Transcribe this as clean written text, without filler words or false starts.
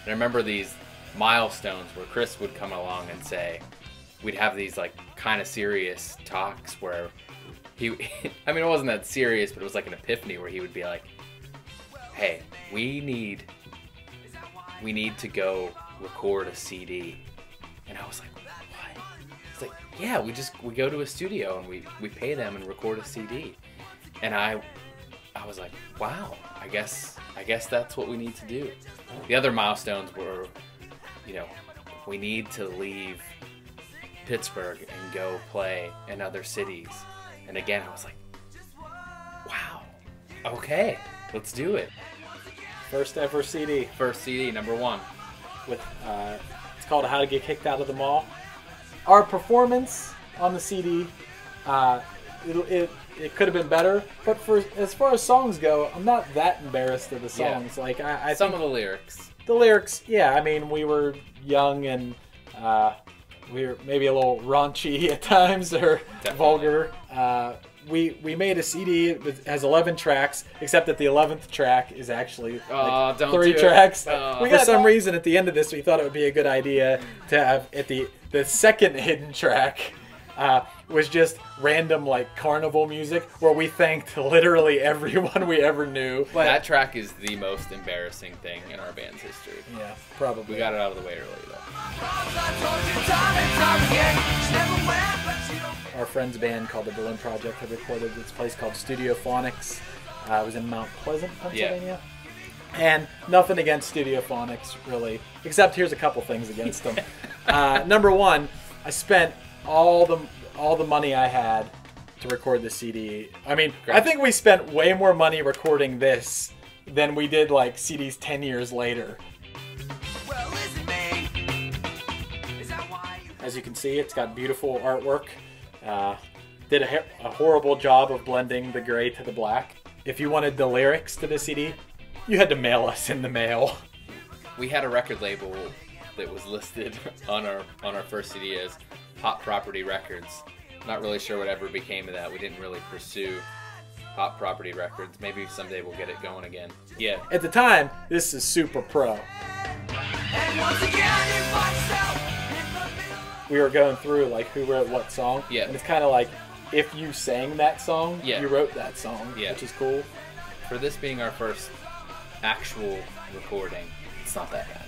And I remember these milestones where Chris would come along and say, we'd have these like kind of serious talks where he, I mean, it wasn't that serious, but it was like an epiphany where he would be like, hey, we need to go record a CD. And I was like, what? It's like, yeah, we go to a studio and we pay them and record a CD. And I was like, wow, I guess that's what we need to do. The other milestones were, you know, we need to leave Pittsburgh and go play in other cities. And again, I was like, wow, okay, let's do it. First ever CD. First CD, number 1. With it's called How to Get Kicked Out of the Mall. Our performance on the CD, it could have been better, but as far as songs go, I'm not that embarrassed of the songs. Yeah. Like I Some think of the lyrics. the lyrics, yeah. I mean, we were young and we were maybe a little raunchy at times or Definitely. vulgar. We made a CD that has 11 tracks, except that the 11th track is actually like don't 3 do it. tracks. Oh. For some reason, at the end of this, we thought it would be a good idea to have at the second hidden track was just random like carnival music where we thanked literally everyone we ever knew. But That track is the most embarrassing thing in our band's history. yeah, probably. We got it out of the way early though. Our friend's band called the Berlin Project had recorded this place called Studio Phonics. It was in Mount Pleasant, Pennsylvania. And nothing against Studio Phonics, really, except here's a couple things against them. Number 1, I spent all the money I had to record the CD. I mean, I think we spent way more money recording this than we did like CDs 10 years later. As you can see, it's got beautiful artwork. Did a horrible job of blending the gray to the black. If you wanted the lyrics to the CD, you had to mail us in the mail. We had a record label that was listed on our first CD as Hot Property Records. Not really sure what ever became of that. We didn't really pursue Hot Property Records. Maybe someday we'll get it going again. Yeah. At the time, this is super pro. We were going through like who wrote what song. Yeah. And it's kind of like if you sang that song, Yeah. you wrote that song, Yeah. which is cool. For this being our first actual recording, it's not that bad.